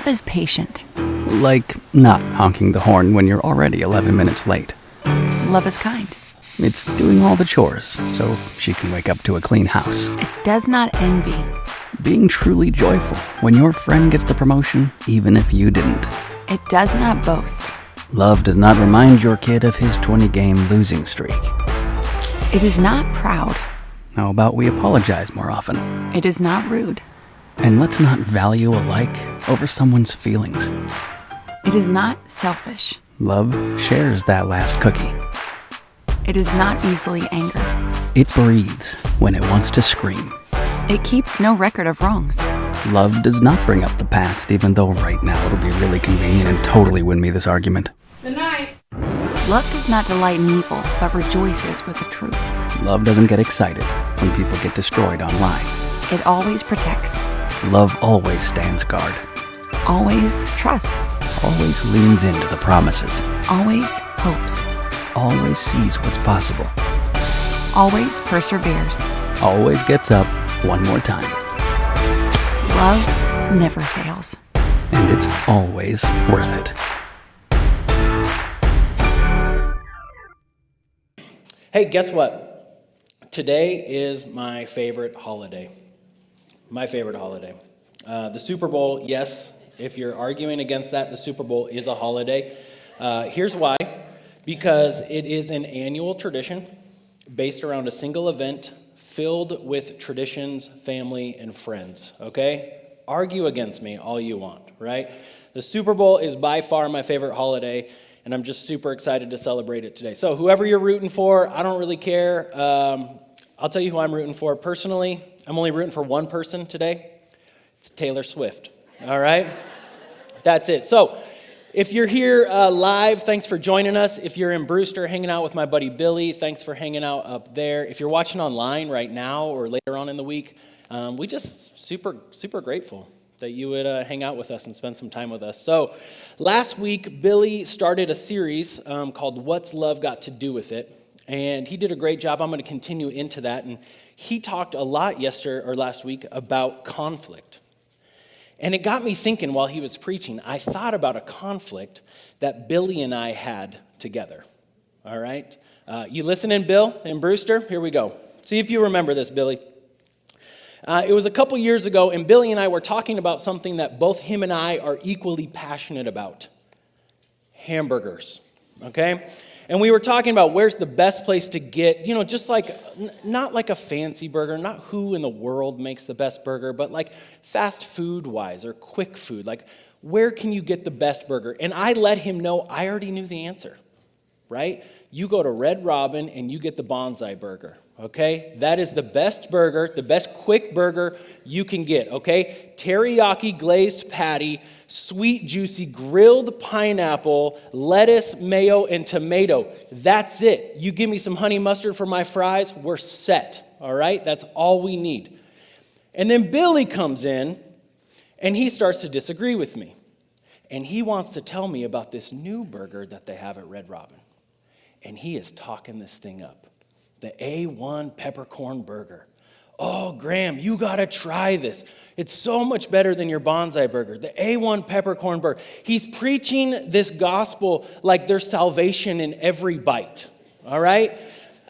Love is patient. Like not honking the horn when you're already 11 minutes late. Love is kind. It's doing all the chores so she can wake up to a clean house. It does not envy. Being truly joyful when your friend gets the promotion, even if you didn't. It does not boast. Love does not remind your kid of his 20-game losing streak. It is not proud. How about we apologize more often? It is not rude. And let's not value a like over someone's feelings. It is not selfish. Love shares that last cookie. It is not easily angered. It breathes when it wants to scream. It keeps no record of wrongs. Love does not bring up the past, even though right now it'll be really convenient and totally win me this argument. Good night. Love does not delight in evil, but rejoices with the truth. Love doesn't get excited when people get destroyed online. It always protects. Love always stands guard. Always trusts. Always leans into the promises. Always hopes. Always sees what's possible. Always perseveres. Always gets up one more time. Love never fails. And it's always worth it. Hey, guess what? Today is my favorite holiday. My favorite holiday. The Super Bowl, yes, if you're arguing against that, the Super Bowl is a holiday. Here's why. Because it is an annual tradition based around a single event filled with traditions, family, and friends, okay? Argue against me all you want, right? The Super Bowl is by far my favorite holiday, and I'm just super excited to celebrate it today. So whoever you're rooting for, I don't really care. I'll tell you who I'm rooting for. Personally, I'm only rooting for one person today. It's Taylor Swift, all right? That's it. So if you're here live, thanks for joining us. If you're in Brewster hanging out with my buddy Billy, thanks for hanging out up there. If you're watching online right now or later on in the week, we just super grateful that you would hang out with us and spend some time with us. So last week, Billy started a series called What's Love Got to Do With It? And he did a great job. I'm going to continue into that. And he talked a lot last week about conflict. And it got me thinking while he was preaching. I thought about a conflict that Billy and I had together. All right? You listening, Bill and Brewster? Here we go. See if you remember this, Billy. It was a couple years ago, and Billy and I were talking about something that both him and I are equally passionate about. Hamburgers, okay? And we were talking about where's the best place to get, just like, not like a fancy burger, not who in the world makes the best burger, but like fast food-wise or quick food. Like, where can you get the best burger? And I let him know I already knew the answer, right? You go to Red Robin and you get the bonsai burger, okay? That is the best burger, the best quick burger you can get, okay? Teriyaki glazed patty, sweet, juicy, grilled pineapple, lettuce, mayo, and tomato. That's it. You give me some honey mustard for my fries, we're set, all right? That's all we need. And then Billy comes in, and he starts to disagree with me. And he wants to tell me about this new burger that they have at Red Robin. And he is talking this thing up. The A1 peppercorn burger. Oh, Graham, you got to try this. It's so much better than your bonsai burger. The A1 peppercorn burger. He's preaching this gospel like there's salvation in every bite. All right?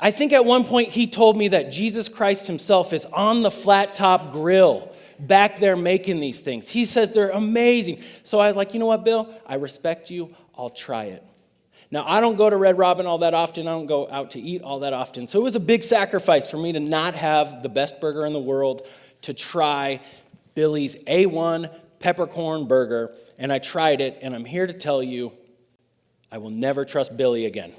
I think at one point he told me that Jesus Christ himself is on the flat top grill back there making these things. He says they're amazing. So I was like, you know what, Bill? I respect you. I'll try it. Now, I don't go to Red Robin all that often. I don't go out to eat all that often. So it was a big sacrifice for me to not have the best burger in the world, to try Billy's A1 peppercorn burger. And I tried it, and I'm here to tell you, I will never trust Billy again.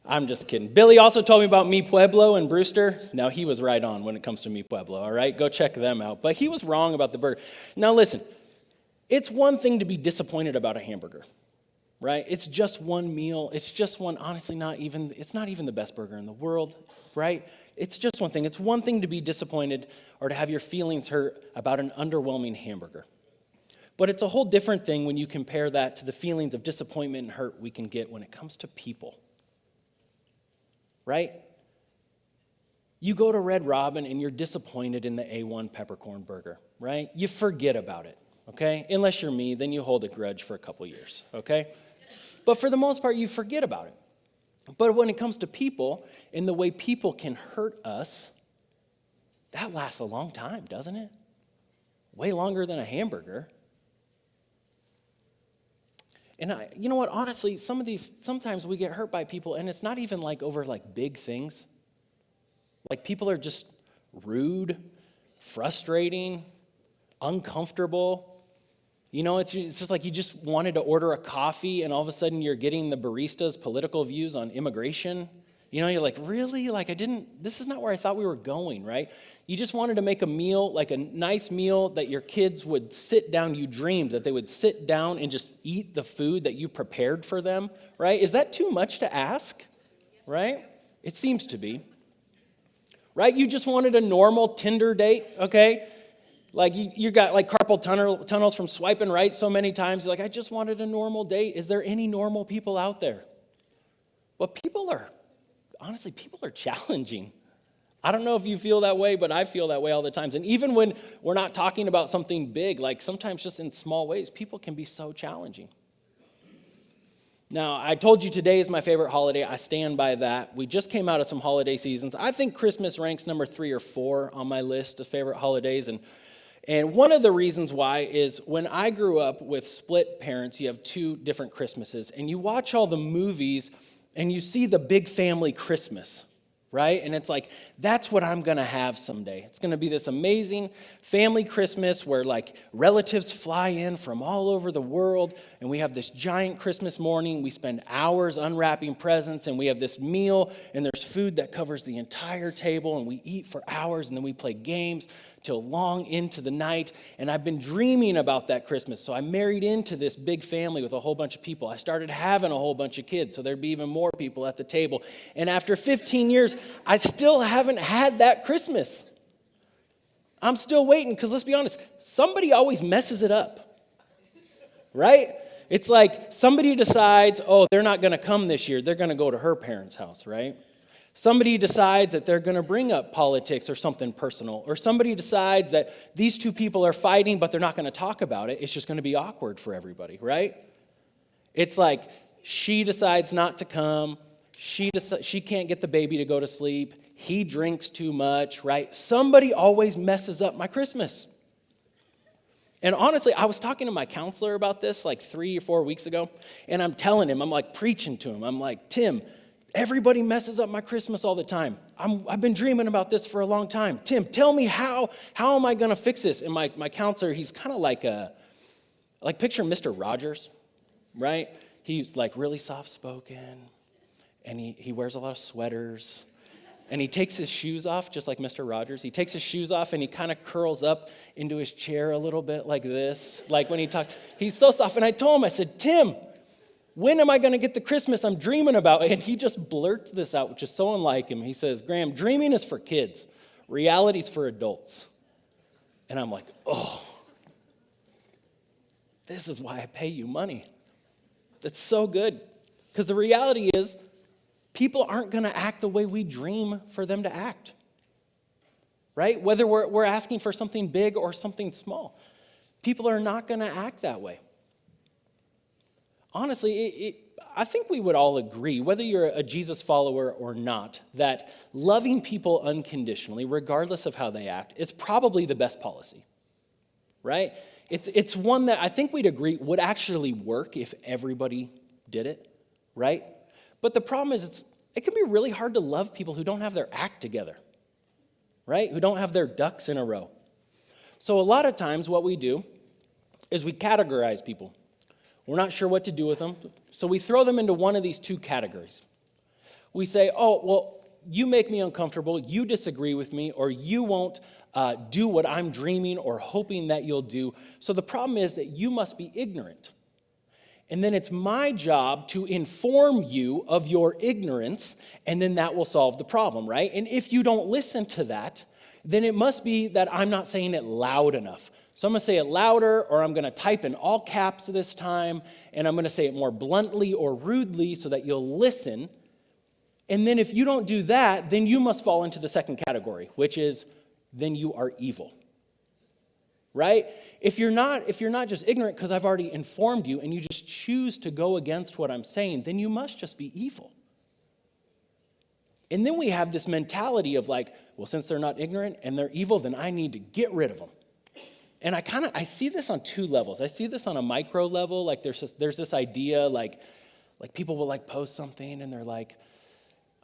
I'm just kidding. Billy also told me about Mi Pueblo and Brewster. Now, he was right on when it comes to Mi Pueblo, all right? Go check them out. But he was wrong about the burger. Now, listen. It's one thing to be disappointed about a hamburger, right? It's just one meal. It's just one, honestly, it's not even the best burger in the world, right? It's just one thing. It's one thing to be disappointed or to have your feelings hurt about an underwhelming hamburger. But it's a whole different thing when you compare that to the feelings of disappointment and hurt we can get when it comes to people, right? You go to Red Robin and you're disappointed in the A1 peppercorn burger. right? You forget about it, okay? Unless you're me, then you hold a grudge for a couple years, okay? But for the most part, you forget about it. But when it comes to people and the way people can hurt us, that lasts a long time, doesn't it? Way longer than a hamburger. And you know what, honestly, sometimes we get hurt by people and it's not even like over like big things. Like people are just rude, frustrating, uncomfortable. You know, it's just like you just wanted to order a coffee and all of a sudden you're getting the barista's political views on immigration. You know, you're like, really? Like this is not where I thought we were going, right? You just wanted to make a meal, like a nice meal that your kids would sit down. You dreamed that they would sit down and just eat the food that you prepared for them, right? Is that too much to ask, right? It seems to be, right? You just wanted a normal Tinder date, okay? Like you got like carpal tunnels from swiping right so many times. You're like, I just wanted a normal date. Is there any normal people out there? Well, honestly, people are challenging. I don't know if you feel that way, but I feel that way all the time. And even when we're not talking about something big, like sometimes just in small ways, people can be so challenging. Now, I told you today is my favorite holiday. I stand by that. We just came out of some holiday seasons. I think Christmas ranks number 3 or 4 on my list of favorite holidays. And one of the reasons why is when I grew up with split parents, you have 2 different Christmases, and you watch all the movies and you see the big family Christmas, right? And it's like, that's what I'm gonna have someday. It's gonna be this amazing family Christmas where like relatives fly in from all over the world and we have this giant Christmas morning. We spend hours unwrapping presents and we have this meal and there's food that covers the entire table and we eat for hours and then we play games till long into the night. And I've been dreaming about that Christmas. So I married into this big family with a whole bunch of people. I started having a whole bunch of kids, so there'd be even more people at the table. And after 15 years, I still haven't had that Christmas. I'm still waiting, because let's be honest, somebody always messes it up, right? It's like somebody decides, oh, they're not going to come this year. They're going to go to her parents' house, right? Somebody decides that they're going to bring up politics or something personal. Or somebody decides that these 2 people are fighting, but they're not going to talk about it. It's just going to be awkward for everybody, right? It's like she decides not to come. She can't get the baby to go to sleep. He drinks too much, right? Somebody always messes up my Christmas. And honestly, I was talking to my counselor about this like 3 or 4 weeks ago, and I'm telling him, I'm like preaching to him. I'm like, Tim, everybody messes up my Christmas all the time. I've been dreaming about this for a long time. Tim, tell me how am I going to fix this? And my counselor, he's kind of like picture Mr. Rogers, right? He's like really soft-spoken, and he wears a lot of sweaters, and he takes his shoes off, just like Mr. Rogers. He takes his shoes off, and he kind of curls up into his chair a little bit like this, like when he talks. He's so soft, and I told him, I said, Tim, when am I going to get the Christmas I'm dreaming about? And he just blurts this out, which is so unlike him. He says, Graham, dreaming is for kids. Reality's for adults. And I'm like, oh, this is why I pay you money. That's so good. Because the reality is, people aren't going to act the way we dream for them to act. Right? Whether we're asking for something big or something small. People are not going to act that way. Honestly, I think we would all agree, whether you're a Jesus follower or not, that loving people unconditionally, regardless of how they act, is probably the best policy, right? It's one that I think we'd agree would actually work if everybody did it, right? But the problem is it can be really hard to love people who don't have their act together, right? Who don't have their ducks in a row. So a lot of times what we do is we categorize people. We're not sure what to do with them, so we throw them into one of these 2 categories. We say, oh, well, you make me uncomfortable, you disagree with me, or you won't do what I'm dreaming or hoping that you'll do. So the problem is that you must be ignorant. And then it's my job to inform you of your ignorance, and then that will solve the problem, right? And if you don't listen to that, then it must be that I'm not saying it loud enough. So I'm going to say it louder, or I'm going to type in all caps this time, and I'm going to say it more bluntly or rudely so that you'll listen. And then if you don't do that, then you must fall into the second category, which is then you are evil. right? If you're not just ignorant because I've already informed you and you just choose to go against what I'm saying, then you must just be evil. And then we have this mentality of like, well, since they're not ignorant and they're evil, then I need to get rid of them. And I see this on two levels. I see this on a micro level. Like there's this idea like people will like post something and they're like,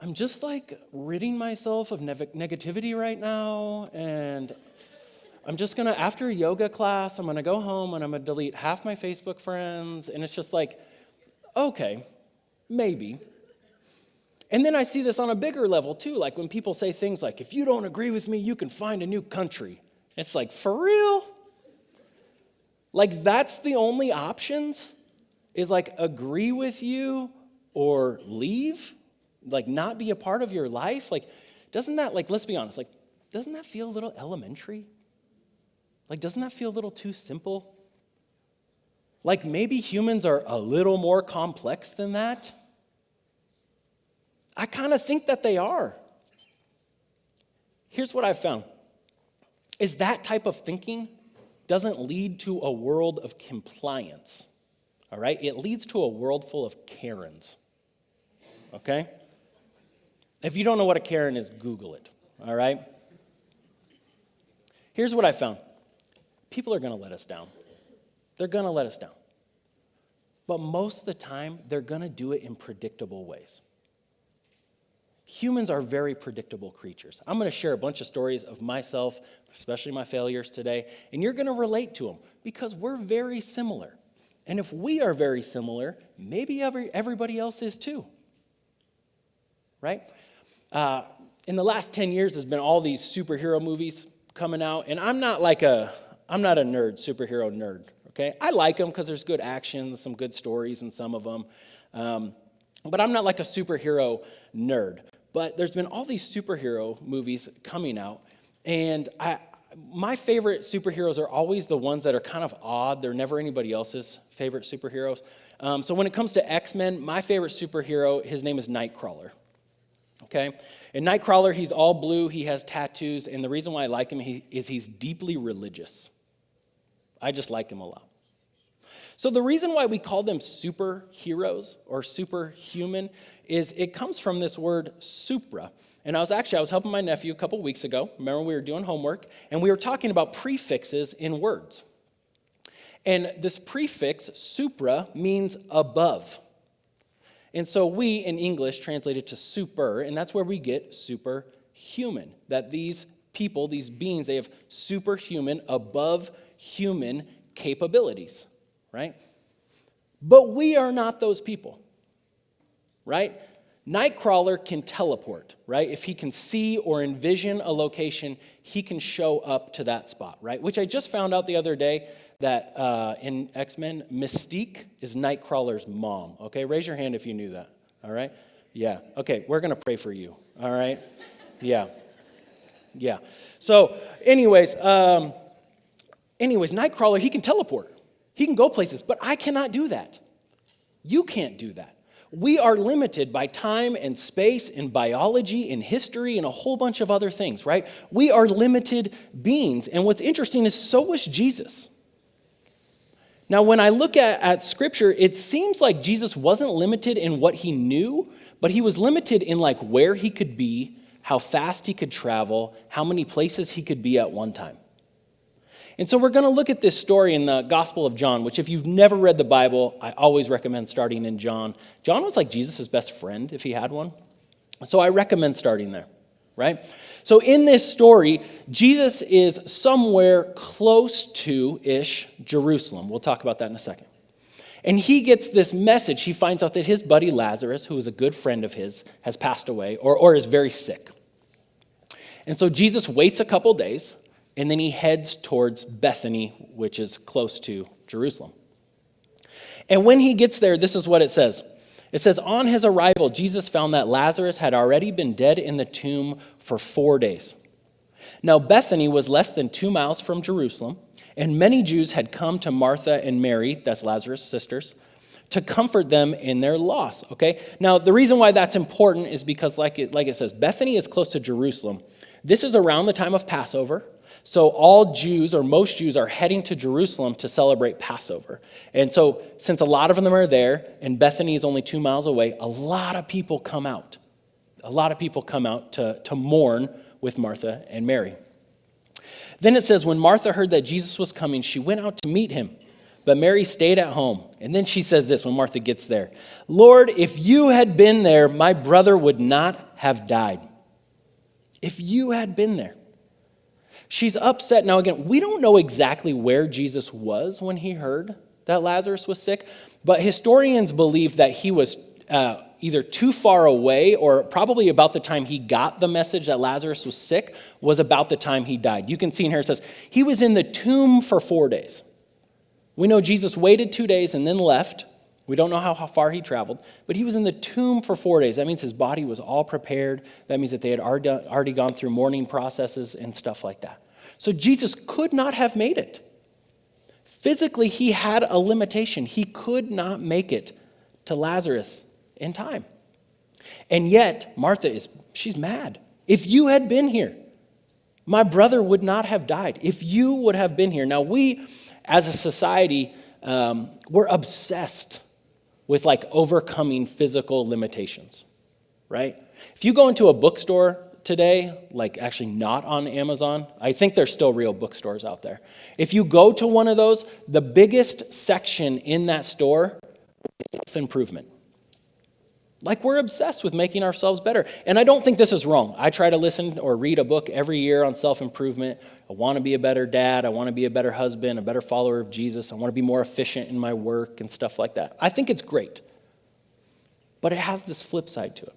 I'm just like ridding myself of negativity right now. And I'm just gonna, after a yoga class, I'm gonna go home and I'm gonna delete half my Facebook friends. And it's just like, okay, maybe. And then I see this on a bigger level too. Like when people say things like, if you don't agree with me, you can find a new country. It's like, for real? Like that's the only options is like agree with you or leave, like not be a part of your life. Like, doesn't that, like, let's be honest, like, doesn't that feel a little elementary? Like, doesn't that feel a little too simple? Like maybe humans are a little more complex than that. I kind of think that they are. Here's what I've found, is that type of thinking doesn't lead to a world of compliance, all right? It leads to a world full of Karens, okay? If you don't know what a Karen is, Google it, all right? Here's what I found. People are gonna let us down. They're gonna let us down. But most of the time, they're gonna do it in predictable ways. Humans are very predictable creatures. I'm going to share a bunch of stories of myself, especially my failures today, and you're going to relate to them because we're very similar. And if we are very similar, maybe everybody else is too, right? In the last 10 years, there's been all these superhero movies coming out, and I'm not a nerd, superhero nerd, okay? I like them because there's good action, some good stories in some of them, but I'm not like a superhero nerd. But there's been all these superhero movies coming out, and my favorite superheroes are always the ones that are kind of odd. They're never anybody else's favorite superheroes. So when it comes to X-Men, my favorite superhero, his name is Nightcrawler, okay? And Nightcrawler, he's all blue, he has tattoos, and the reason why I like him is he's deeply religious. I just like him a lot. So the reason why we call them superheroes or superhuman is it comes from this word supra. And I was helping my nephew a couple weeks ago. Remember, we were doing homework, and we were talking about prefixes in words. And this prefix, supra, means above. And so we, in English, translate it to super, and that's where we get superhuman. That these people, these beings, they have superhuman, above human capabilities. Right? But we are not those people, right? Nightcrawler can teleport, right? If he can see or envision a location, he can show up to that spot, right? Which I just found out the other day that in X-Men, Mystique is Nightcrawler's mom, okay? Raise your hand if you knew that, all right? Yeah, okay, we're going to pray for you, all right? Yeah. So anyways, Nightcrawler, he can teleport. He can go places, but I cannot do that. You can't do that. We are limited by time and space and biology and history and a whole bunch of other things, right? We are limited beings. And what's interesting is so was Jesus. Now, when I look at Scripture, it seems like Jesus wasn't limited in what he knew, but he was limited in like where he could be, how fast he could travel, how many places he could be at one time. And so we're going to look at this story in the Gospel of John, which if you've never read the Bible, I always recommend starting in John. John was like Jesus' best friend if he had one. So I recommend starting there, right? So in this story, Jesus is somewhere close to-ish Jerusalem. We'll talk about that in a second. And he gets this message. He finds out that his buddy Lazarus, who is a good friend of his, has passed away or is very sick. And so Jesus waits a couple days, and then he heads towards Bethany, which is close to Jerusalem. And when he gets there, this is what it says. It says, on his arrival, Jesus found that Lazarus had already been dead in the tomb for 4 days. Now, Bethany was less than 2 miles from Jerusalem, and many Jews had come to Martha and Mary, that's Lazarus' sisters, to comfort them in their loss, okay? Now, the reason why that's important is because, like it says, Bethany is close to Jerusalem. This is around the time of Passover. So all Jews, or most Jews, are heading to Jerusalem to celebrate Passover. And so since a lot of them are there, and Bethany is only 2 miles away, a lot of people come out. A lot of people come out to mourn with Martha and Mary. Then it says, when Martha heard that Jesus was coming, she went out to meet him. But Mary stayed at home. And then she says this when Martha gets there, Lord, if you had been there, my brother would not have died. If you had been there. She's upset. Now again, we don't know exactly where Jesus was when he heard that Lazarus was sick, but historians believe that he was either too far away or probably about the time he got the message that Lazarus was sick was about the time he died. You can see in here it says, he was in the tomb for 4 days. We know Jesus waited 2 days and then left. We don't know how far he traveled, but he was in the tomb for 4 days. That means his body was all prepared. That means that they had already gone through mourning processes and stuff like that. So Jesus could not have made it. Physically, he had a limitation. He could not make it to Lazarus in time. And yet, Martha she's mad. If you had been here, my brother would not have died. If you would have been here. Now we, as a society, we're obsessed with like overcoming physical limitations, right? If you go into a bookstore today, like actually not on Amazon, I think there's still real bookstores out there. If you go to one of those, the biggest section in that store is self-improvement. Like we're obsessed with making ourselves better. And I don't think this is wrong. I try to listen or read a book every year on self-improvement. I want to be a better dad. I want to be a better husband, a better follower of Jesus. I want to be more efficient in my work and stuff like that. I think it's great. But it has this flip side to it.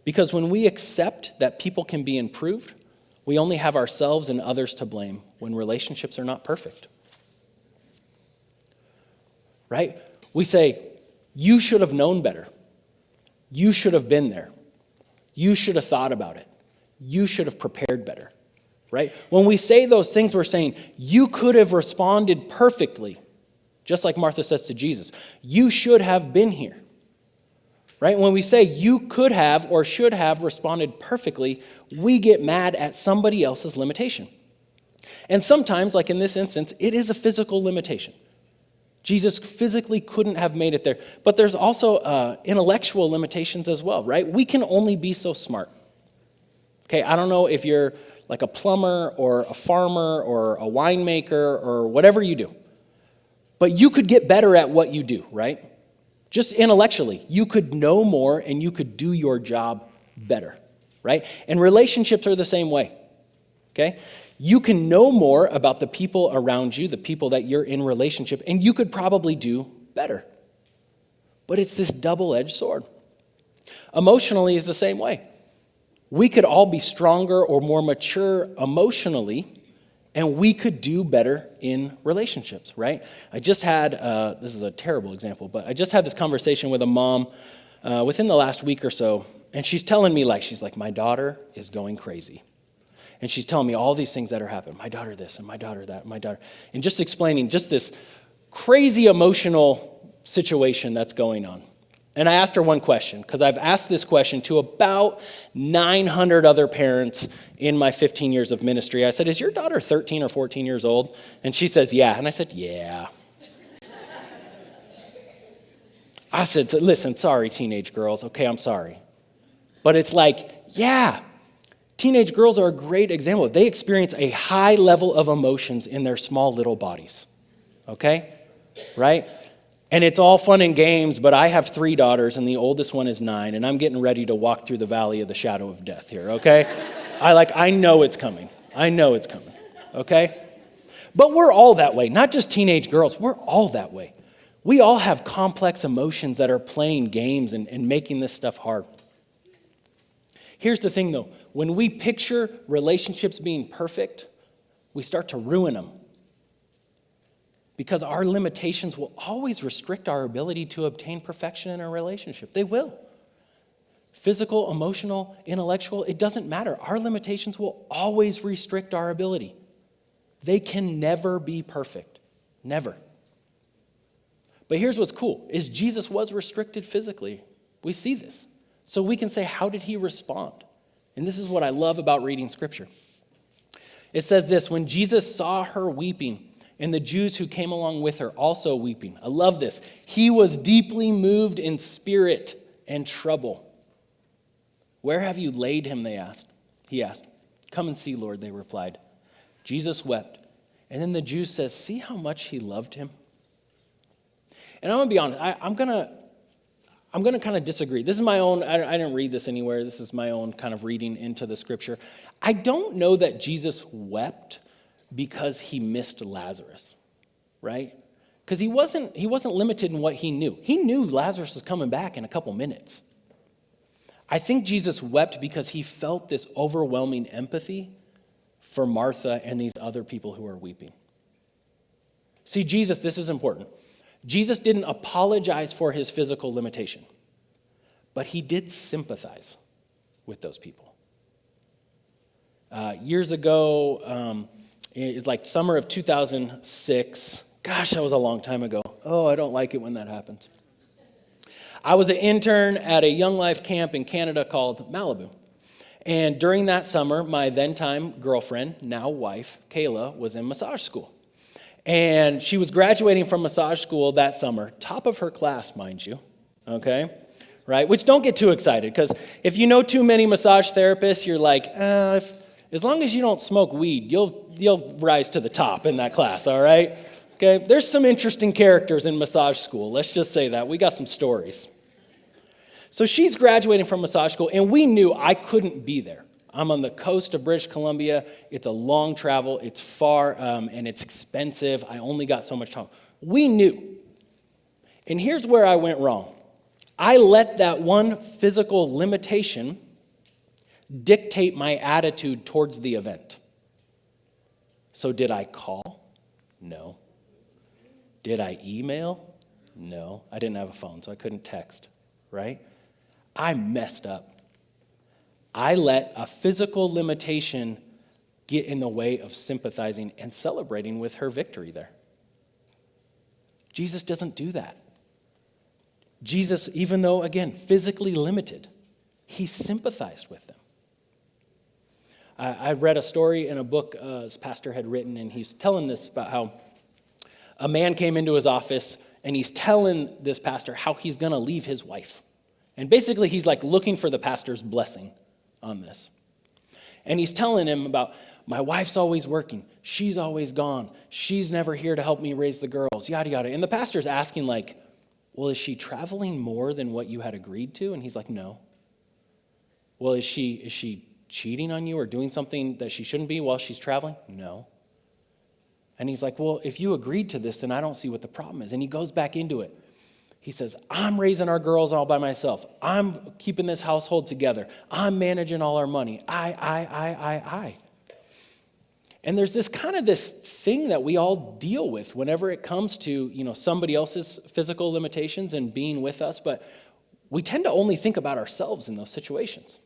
Because when we accept that people can be improved, we only have ourselves and others to blame when relationships are not perfect. Right? We say, you should have known better. You should have been there. You should have thought about it. You should have prepared better, right? When we say those things, we're saying, you could have responded perfectly, just like Martha says to Jesus. You should have been here, right? When we say you could have or should have responded perfectly, we get mad at somebody else's limitation. And sometimes, like in this instance, it is a physical limitation. Jesus physically couldn't have made it there. But there's also intellectual limitations as well, right? We can only be so smart. Okay, I don't know if you're like a plumber or a farmer or a winemaker or whatever you do. But you could get better at what you do, right? Just intellectually. You could know more and you could do your job better, right? And relationships are the same way, okay? You can know more about the people around you, the people that you're in relationship, and you could probably do better. But it's this double-edged sword. Emotionally is the same way. We could all be stronger or more mature emotionally, and we could do better in relationships, right? I just had, this is a terrible example, but I just had this conversation with a mom within the last week or so, and she's telling me, she's like, my daughter is going crazy. And she's telling me all these things that are happening. My daughter this and my daughter that, my daughter. And just explaining just this crazy emotional situation that's going on. And I asked her one question, because I've asked this question to about 900 other parents in my 15 years of ministry. I said, is your daughter 13 or 14 years old? And she says, yeah. And I said, yeah. I said, listen, sorry, teenage girls. Okay, I'm sorry. But it's like, yeah. Teenage girls are a great example. They experience a high level of emotions in their small little bodies, okay? Right? And it's all fun and games, but I have 3 daughters, and the oldest one is 9, and I'm getting ready to walk through the valley of the shadow of death here, okay? I know it's coming. I know it's coming, okay? But we're all that way, not just teenage girls. We're all that way. We all have complex emotions that are playing games and making this stuff hard. Here's the thing, though. When we picture relationships being perfect, we start to ruin them. Because our limitations will always restrict our ability to obtain perfection in a relationship. They will. Physical, emotional, intellectual, it doesn't matter. Our limitations will always restrict our ability. They can never be perfect. Never. But here's what's cool, is Jesus was restricted physically. We see this. So we can say, how did he respond? And this is what I love about reading Scripture. It says this, when Jesus saw her weeping, and the Jews who came along with her also weeping. I love this. He was deeply moved in spirit and trouble. Where have you laid him, He asked. Come and see, Lord, they replied. Jesus wept. And then the Jews says, see how much he loved him? And I'm going to be honest, I'm going to kind of disagree. This is my own, I didn't read this anywhere. This is my own kind of reading into the scripture. I don't know that Jesus wept because he missed Lazarus, right? Because he wasn't limited in what he knew. He knew Lazarus was coming back in a couple minutes. I think Jesus wept because he felt this overwhelming empathy for Martha and these other people who are weeping. See, Jesus, this is important. Jesus didn't apologize for his physical limitation, but he did sympathize with those people. Years ago, it was like summer of 2006. Gosh, that was a long time ago. Oh, I don't like it when that happens. I was an intern at a Young Life camp in Canada called Malibu. And during that summer, my then-time girlfriend, now wife, Kayla, was in massage school. And she was graduating from massage school that summer, top of her class, mind you, okay? Right? Which don't get too excited, because if you know too many massage therapists, you're like, as long as you don't smoke weed, you'll rise to the top in that class, all right? Okay? There's some interesting characters in massage school. Let's just say that. We got some stories. So she's graduating from massage school, and we knew I couldn't be there. I'm on the coast of British Columbia. It's a long travel. It's far, and it's expensive. I only got so much time. We knew. And here's where I went wrong. I let that one physical limitation dictate my attitude towards the event. So did I call? No. Did I email? No. I didn't have a phone, so I couldn't text, right? I messed up. I let a physical limitation get in the way of sympathizing and celebrating with her victory there. Jesus doesn't do that. Jesus, even though, again, physically limited, he sympathized with them. I read a story in a book his pastor had written, and he's telling this about how a man came into his office, and he's telling this pastor how he's going to leave his wife. And basically, he's like looking for the pastor's blessing on this. And he's telling him about, my wife's always working. She's always gone. She's never here to help me raise the girls, yada, yada. And the pastor's asking like, well, is she traveling more than what you had agreed to? And he's like, no. Well, is she cheating on you or doing something that she shouldn't be while she's traveling? No. And he's like, well, if you agreed to this, then I don't see what the problem is. And he goes back into it. He says, I'm raising our girls all by myself. I'm keeping this household together. I'm managing all our money. I. And there's this thing that we all deal with whenever it comes to, somebody else's physical limitations and being with us, but we tend to only think about ourselves in those situations.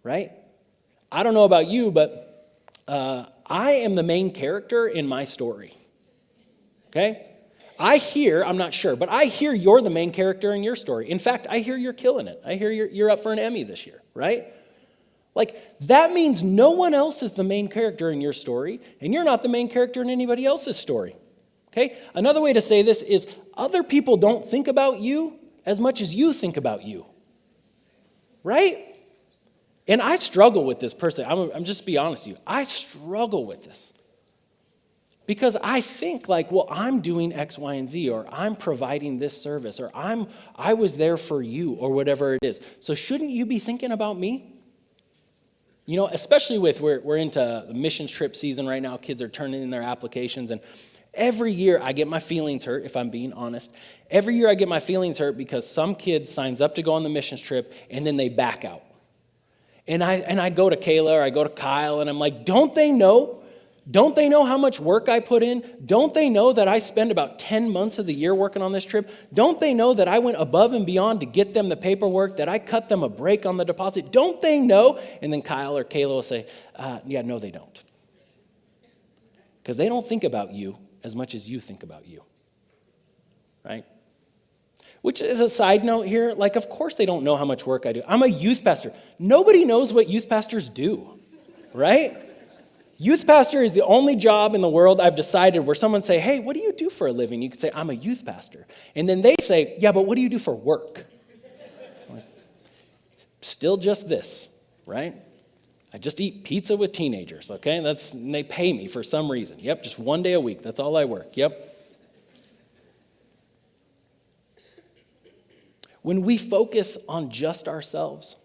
Right? I don't know about you, but I am the main character in my story. Okay? I'm not sure, but I hear you're the main character in your story. In fact, I hear you're killing it. I hear you're up for an Emmy this year, right? Like, that means no one else is the main character in your story, and you're not the main character in anybody else's story. Okay? Another way to say this is other people don't think about you as much as you think about you. Right? And I struggle with this personally. I'm just be honest with you. I struggle with this. Because I think like, well, I'm doing X, Y, and Z, or I'm providing this service, or I was there for you, or whatever it is. So shouldn't you be thinking about me? Especially with, we're into the missions trip season right now. Kids are turning in their applications, and every year I get my feelings hurt, if I'm being honest. Every year I get my feelings hurt because some kid signs up to go on the missions trip, and then they back out. And I go to Kayla, or I go to Kyle, and I'm like, don't they know? Don't they know how much work I put in? Don't they know that I spend about 10 months of the year working on this trip? Don't they know that I went above and beyond to get them the paperwork, that I cut them a break on the deposit? Don't they know? And then Kyle or Kayla will say, yeah, no, they don't. Because they don't think about you as much as you think about you, right? Which is a side note here, like, of course they don't know how much work I do. I'm a youth pastor. Nobody knows what youth pastors do, right? Youth pastor is the only job in the world I've decided where someone say, hey, what do you do for a living? You can say, I'm a youth pastor. And then they say, yeah, but what do you do for work? Still just this, right? I just eat pizza with teenagers, okay? And they pay me for some reason. Yep, just one day a week. That's all I work. Yep. When we focus on just ourselves,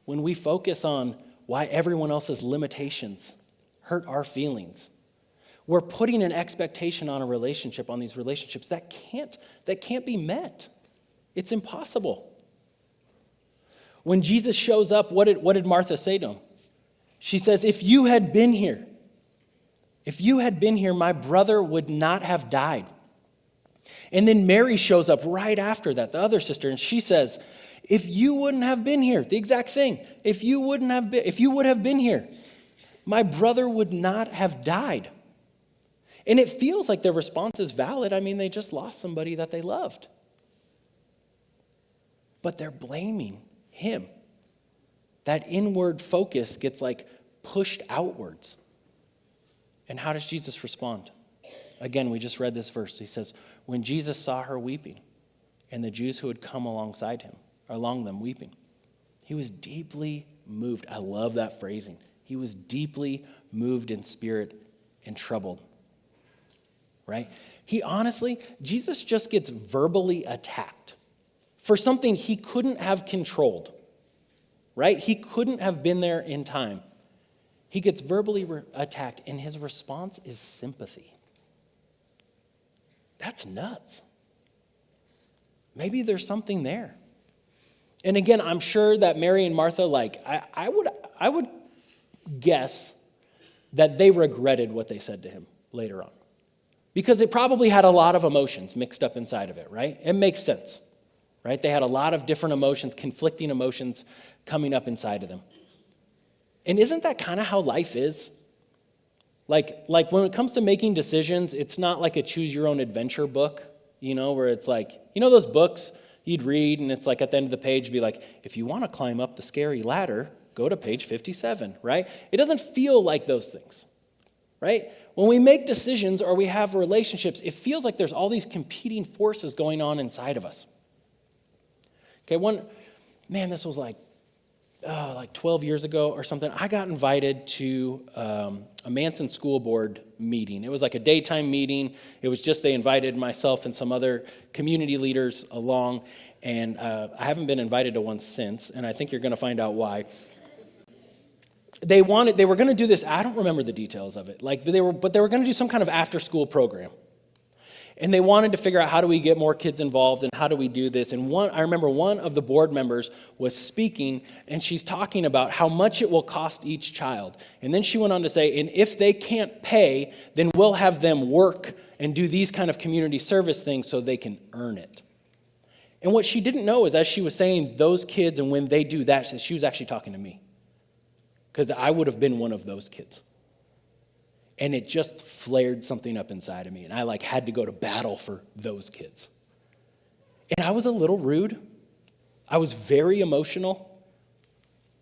when we focus on why everyone else's limitations hurt our feelings, we're putting an expectation on on these relationships that can't be met. It's impossible. When Jesus shows up, what did Martha say to him? She says, if you had been here, my brother would not have died. And then Mary shows up right after that, the other sister, and she says, if you wouldn't have been here, the exact thing, if you would have been here, my brother would not have died. And it feels like their response is valid. I mean, they just lost somebody that they loved. But they're blaming him. That inward focus gets like pushed outwards. And how does Jesus respond? Again, we just read this verse. He says, when Jesus saw her weeping, and the Jews who had come along them weeping, he was deeply moved. I love that phrasing. He was deeply moved in spirit and troubled. Right? Jesus just gets verbally attacked for something he couldn't have controlled. Right? He couldn't have been there in time. He gets verbally attacked, and his response is sympathy. That's nuts. Maybe there's something there. And again, I'm sure that Mary and Martha, I would guess that they regretted what they said to him later on. Because it probably had a lot of emotions mixed up inside of it, right? It makes sense, right? They had a lot of different emotions, conflicting emotions coming up inside of them. And isn't that kind of how life is? Like when it comes to making decisions, it's not like a choose your own adventure book, where it's like, those books you'd read and it's like at the end of the page be like, if you want to climb up the scary ladder, go to page 57, right? It doesn't feel like those things, right? When we make decisions or we have relationships, it feels like there's all these competing forces going on inside of us. Okay, this was like 12 years ago or something, I got invited to a Manson school board meeting. It was like a daytime meeting. It was just they invited myself and some other community leaders along, and I haven't been invited to one since, and I think you're going to find out why. They were going to do this, I don't remember the details of it, but they were going to do some kind of after-school program. And they wanted to figure out how do we get more kids involved and how do we do this. And I remember one of the board members was speaking, and she's talking about how much it will cost each child. And then she went on to say, and if they can't pay, then we'll have them work and do these kind of community service things so they can earn it. And what she didn't know is as she was saying those kids and when they do that, she was actually talking to me. Because I would have been one of those kids. And it just flared something up inside of me. And I had to go to battle for those kids. And I was a little rude. I was very emotional.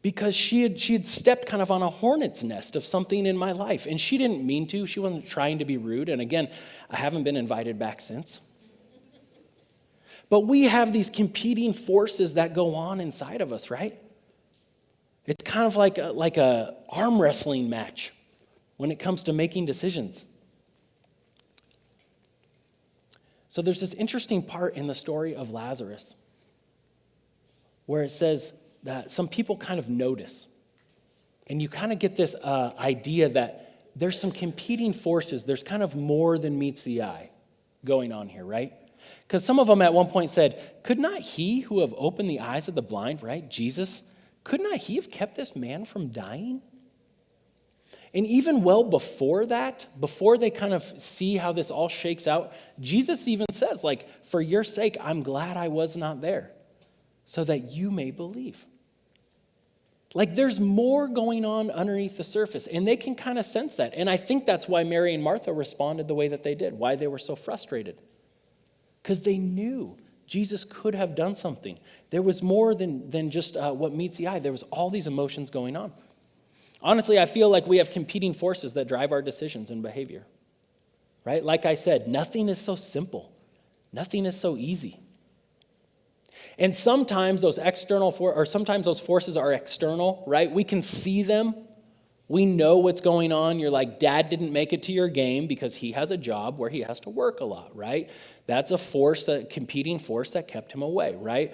Because she had stepped kind of on a hornet's nest of something in my life. And she didn't mean to. She wasn't trying to be rude. And again, I haven't been invited back since. But we have these competing forces that go on inside of us, right? It's kind of like a arm wrestling match when it comes to making decisions. So there's this interesting part in the story of Lazarus where it says that some people kind of notice. And you kind of get this idea that there's some competing forces. There's kind of more than meets the eye going on here, right? Because some of them at one point said, could not he who have opened the eyes of the blind, right, Jesus, could not he have kept this man from dying? And even well before that, before they kind of see how this all shakes out, Jesus even says, for your sake, I'm glad I was not there, so that you may believe. There's more going on underneath the surface, and they can kind of sense that. And I think that's why Mary and Martha responded the way that they did, why they were so frustrated. Because they knew Jesus could have done something. There was more than just what meets the eye. There was all these emotions going on. Honestly, I feel like we have competing forces that drive our decisions and behavior, right? Like I said, nothing is so simple. Nothing is so easy. And sometimes those sometimes those forces are external, right? We can see them. We know what's going on. You're like, Dad didn't make it to your game because he has a job where he has to work a lot, right? That's a competing force that kept him away, right?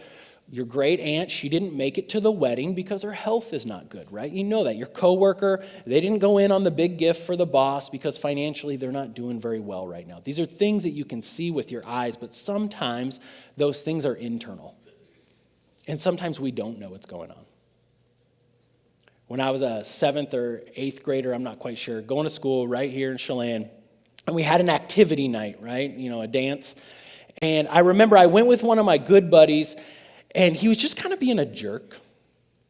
Your great aunt, she didn't make it to the wedding because her health is not good, right? You know that. Your coworker, they didn't go in on the big gift for the boss because financially they're not doing very well right now. These are things that you can see with your eyes, but sometimes those things are internal. And sometimes we don't know what's going on. When I was a 7th or 8th grader, I'm not quite sure, going to school right here in Chelan, and we had an activity night, right? A dance. And I remember I went with one of my good buddies, and he was just kind of being a jerk,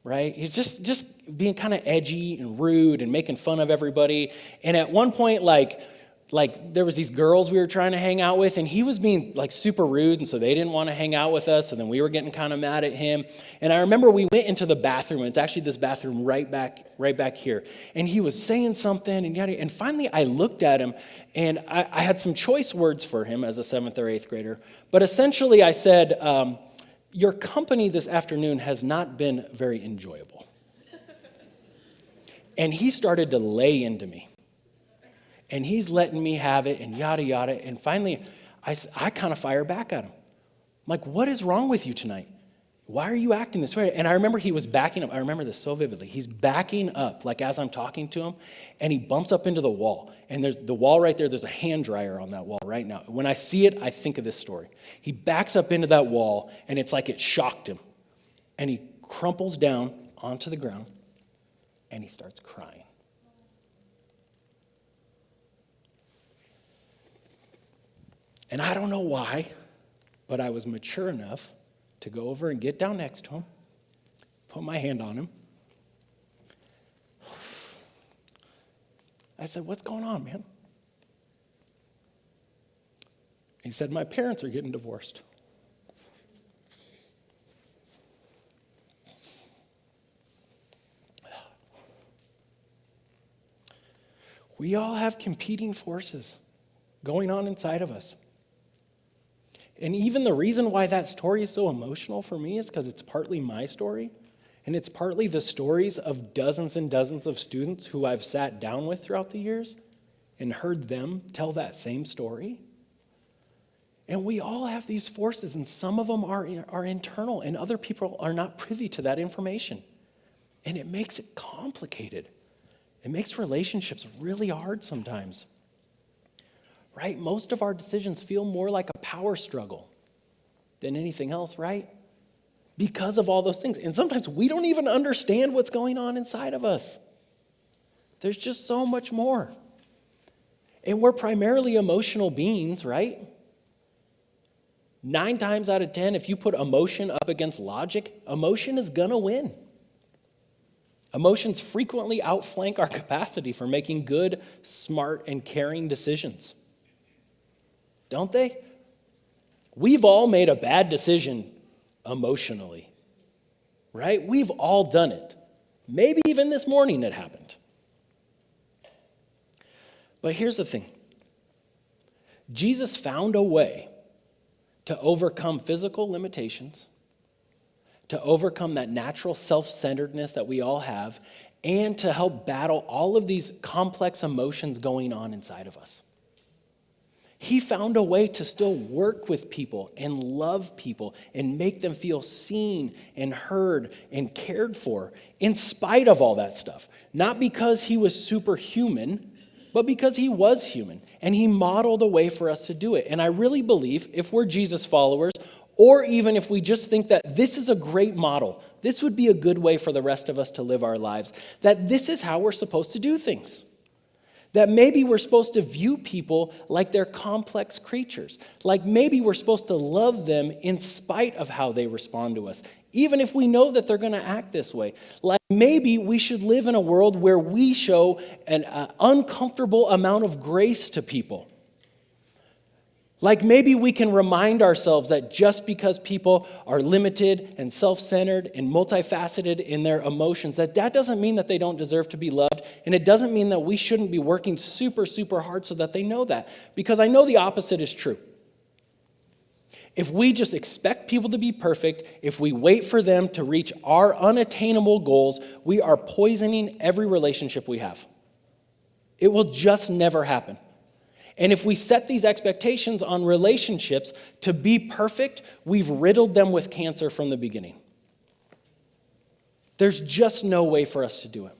right? He's just being kind of edgy and rude and making fun of everybody. And at one point, like there was these girls we were trying to hang out with, and he was being like super rude, and so they didn't want to hang out with us, and then we were getting kind of mad at him. And I remember we went into the bathroom, and it's actually this bathroom right back here, and he was saying something, and finally I looked at him, and I had some choice words for him as a 7th or 8th grader, but essentially I said, your company this afternoon has not been very enjoyable. And he started to lay into me. And he's letting me have it and yada, yada. And finally, I kind of fire back at him. I'm like, what is wrong with you tonight? Why are you acting this way? And I remember he was backing up. I remember this so vividly. He's backing up, like as I'm talking to him, and he bumps up into the wall. And there's the wall right there. There's a hand dryer on that wall right now. When I see it, I think of this story. He backs up into that wall, and it's like it shocked him. And he crumples down onto the ground, and he starts crying. And I don't know why, but I was mature enough to go over and get down next to him, put my hand on him. I said, what's going on, man? He said, my parents are getting divorced. We all have competing forces going on inside of us. And even the reason why that story is so emotional for me is because it's partly my story, and it's partly the stories of dozens and dozens of students who I've sat down with throughout the years and heard them tell that same story. And we all have these forces, and some of them are internal, and other people are not privy to that information. And it makes it complicated. It makes relationships really hard sometimes. Right? Most of our decisions feel more like a power struggle than anything else, right? Because of all those things. And sometimes we don't even understand what's going on inside of us. There's just so much more. And we're primarily emotional beings, right? 9 times out of 10, if you put emotion up against logic, emotion is gonna win. Emotions frequently outflank our capacity for making good, smart, and caring decisions. Don't they? We've all made a bad decision emotionally, right? We've all done it. Maybe even this morning it happened. But here's the thing. Jesus found a way to overcome physical limitations, to overcome that natural self-centeredness that we all have, and to help battle all of these complex emotions going on inside of us. He found a way to still work with people and love people and make them feel seen and heard and cared for in spite of all that stuff. Not because he was superhuman, but because he was human. And he modeled a way for us to do it. And I really believe if we're Jesus followers, or even if we just think that this is a great model, this would be a good way for the rest of us to live our lives, that this is how we're supposed to do things. That maybe we're supposed to view people like they're complex creatures. Like maybe we're supposed to love them in spite of how they respond to us, even if we know that they're going to act this way. Like maybe we should live in a world where we show an uncomfortable amount of grace to people. Like maybe we can remind ourselves that just because people are limited and self-centered and multifaceted in their emotions, that doesn't mean that they don't deserve to be loved. And it doesn't mean that we shouldn't be working super, super hard so that they know that. Because I know the opposite is true. If we just expect people to be perfect, if we wait for them to reach our unattainable goals, we are poisoning every relationship we have. It will just never happen. And if we set these expectations on relationships to be perfect, we've riddled them with cancer from the beginning. There's just no way for us to do it.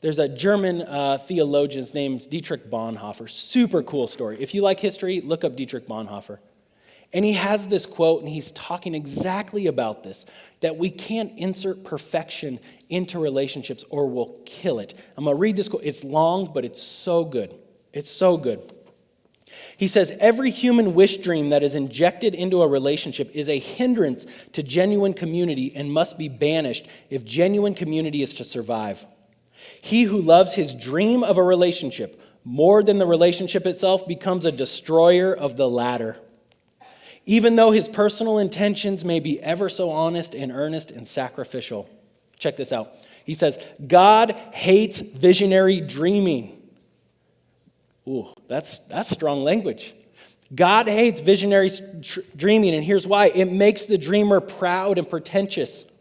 There's a German theologian named Dietrich Bonhoeffer. Super cool story. If you like history, look up Dietrich Bonhoeffer. And he has this quote, and he's talking exactly about this, that we can't insert perfection into relationships or we'll kill it. I'm going to read this quote. It's long, but it's so good. It's so good. He says, every human wish dream that is injected into a relationship is a hindrance to genuine community and must be banished if genuine community is to survive. He who loves his dream of a relationship more than the relationship itself becomes a destroyer of the latter. Even though his personal intentions may be ever so honest and earnest and sacrificial. Check this out. He says, God hates visionary dreaming. Ooh, that's strong language. God hates visionary dreaming, and here's why. It makes the dreamer proud and pretentious.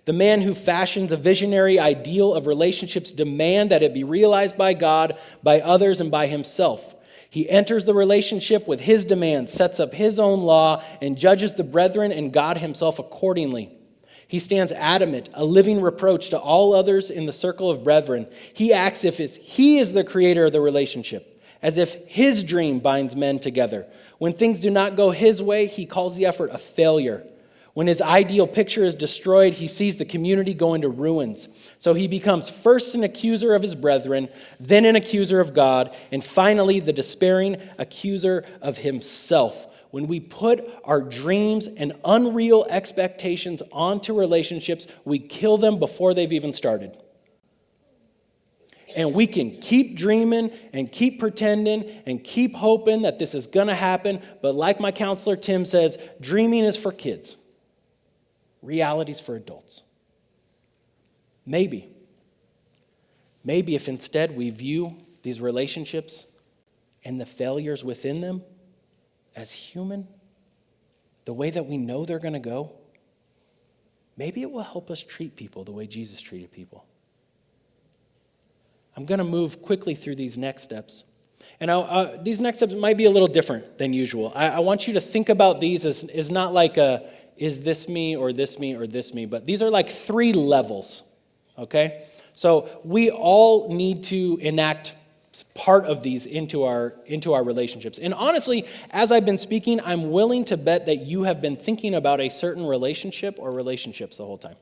The man who fashions a visionary ideal of relationships demand that it be realized by God, by others, and by himself. He enters the relationship with his demands, sets up his own law, and judges the brethren and God himself accordingly. He stands adamant, a living reproach to all others in the circle of brethren. He acts as if he is the creator of the relationship, as if his dream binds men together. When things do not go his way, he calls the effort a failure. When his ideal picture is destroyed, he sees the community go into ruins. So he becomes first an accuser of his brethren, then an accuser of God, and finally the despairing accuser of himself. When we put our dreams and unreal expectations onto relationships, we kill them before they've even started. And we can keep dreaming and keep pretending and keep hoping that this is going to happen. But like my counselor Tim says, dreaming is for kids. Reality's for adults. Maybe if instead we view these relationships and the failures within them as human, the way that we know they're going to go, maybe it will help us treat people the way Jesus treated people. I'm going to move quickly through these next steps. And these next steps might be a little different than usual. I want you to think about these as not like is this me or this me or this me, but these are like 3 levels, okay? So we all need to enact part of these into our relationships. And honestly, as I've been speaking, I'm willing to bet that you have been thinking about a certain relationship or relationships the whole time.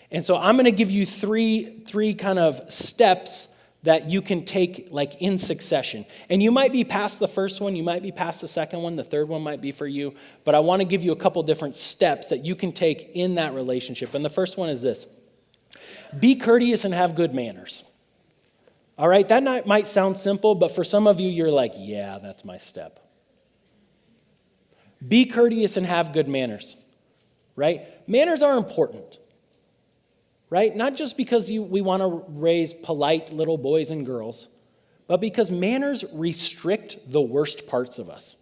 And so I'm going to give you three kind of steps that you can take like in succession. And you might be past the first one, you might be past the second one, the third one might be for you, but I want to give you a couple different steps that you can take in that relationship. And the first one is this: be courteous and have good manners. All right, that might sound simple, but for some of you, you're like, yeah, that's my step. Be courteous and have good manners, right? Manners are important. Right? Not just because we want to raise polite little boys and girls, but because manners restrict the worst parts of us.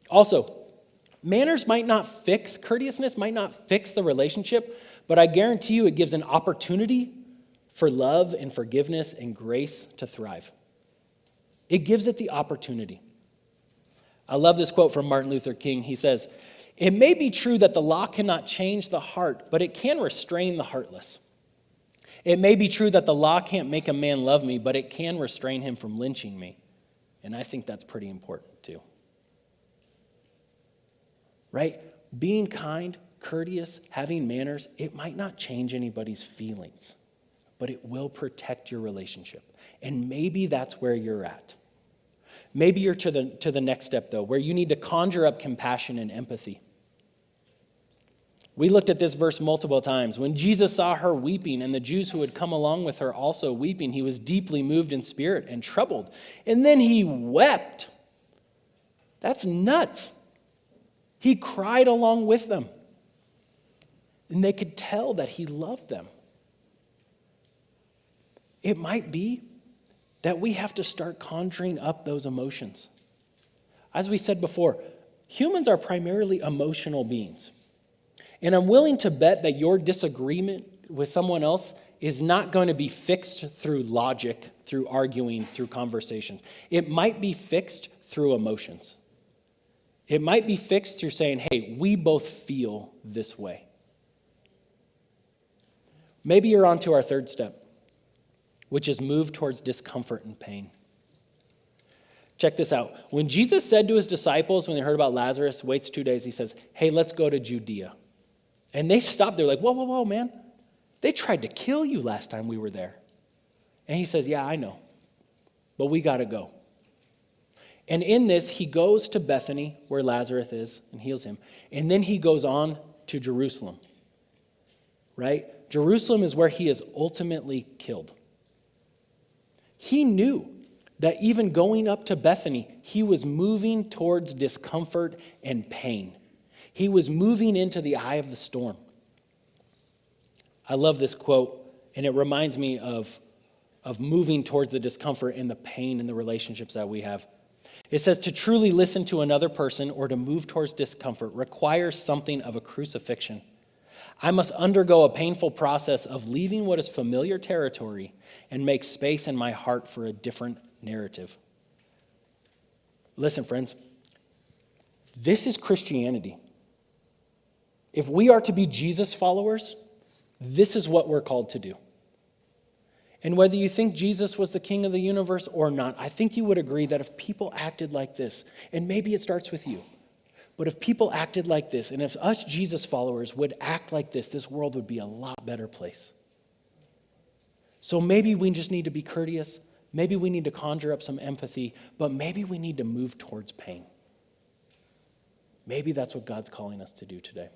Also, courteousness might not fix the relationship, but I guarantee you it gives an opportunity for love and forgiveness and grace to thrive. It gives it the opportunity. I love this quote from Martin Luther King. He says, "It may be true that the law cannot change the heart, but it can restrain the heartless. It may be true that the law can't make a man love me, but it can restrain him from lynching me." And I think that's pretty important too. Right? Being kind, courteous, having manners, it might not change anybody's feelings, but it will protect your relationship. And maybe that's where you're at. Maybe you're to the next step though, where you need to conjure up compassion and empathy. We looked at this verse multiple times. When Jesus saw her weeping and the Jews who had come along with her also weeping, he was deeply moved in spirit and troubled. And then he wept. That's nuts. He cried along with them. And they could tell that he loved them. It might be that we have to start conjuring up those emotions. As we said before, humans are primarily emotional beings. And I'm willing to bet that your disagreement with someone else is not going to be fixed through logic, through arguing, through conversation. It might be fixed through emotions. It might be fixed through saying, hey, we both feel this way. Maybe you're on to our third step, which is move towards discomfort and pain. Check this out. When Jesus said to his disciples, when they heard about Lazarus, waits 2 days, he says, hey, let's go to Judea. And they stopped. They're like, whoa, man. They tried to kill you last time we were there. And he says, yeah, I know. But we got to go. And in this, he goes to Bethany, where Lazarus is, and heals him. And then he goes on to Jerusalem. Right? Jerusalem is where he is ultimately killed. He knew that even going up to Bethany, he was moving towards discomfort and pain. He was moving into the eye of the storm. I love this quote, and it reminds me of moving towards the discomfort and the pain in the relationships that we have. It says, to truly listen to another person or to move towards discomfort requires something of a crucifixion. I must undergo a painful process of leaving what is familiar territory and make space in my heart for a different narrative. Listen, friends, this is Christianity. If we are to be Jesus followers, this is what we're called to do. And whether you think Jesus was the king of the universe or not, I think you would agree that if people acted like this, and maybe it starts with you, but if people acted like this, and if us Jesus followers would act like this world would be a lot better place. So maybe we just need to be courteous. Maybe we need to conjure up some empathy, but maybe we need to move towards pain. Maybe that's what God's calling us to do today.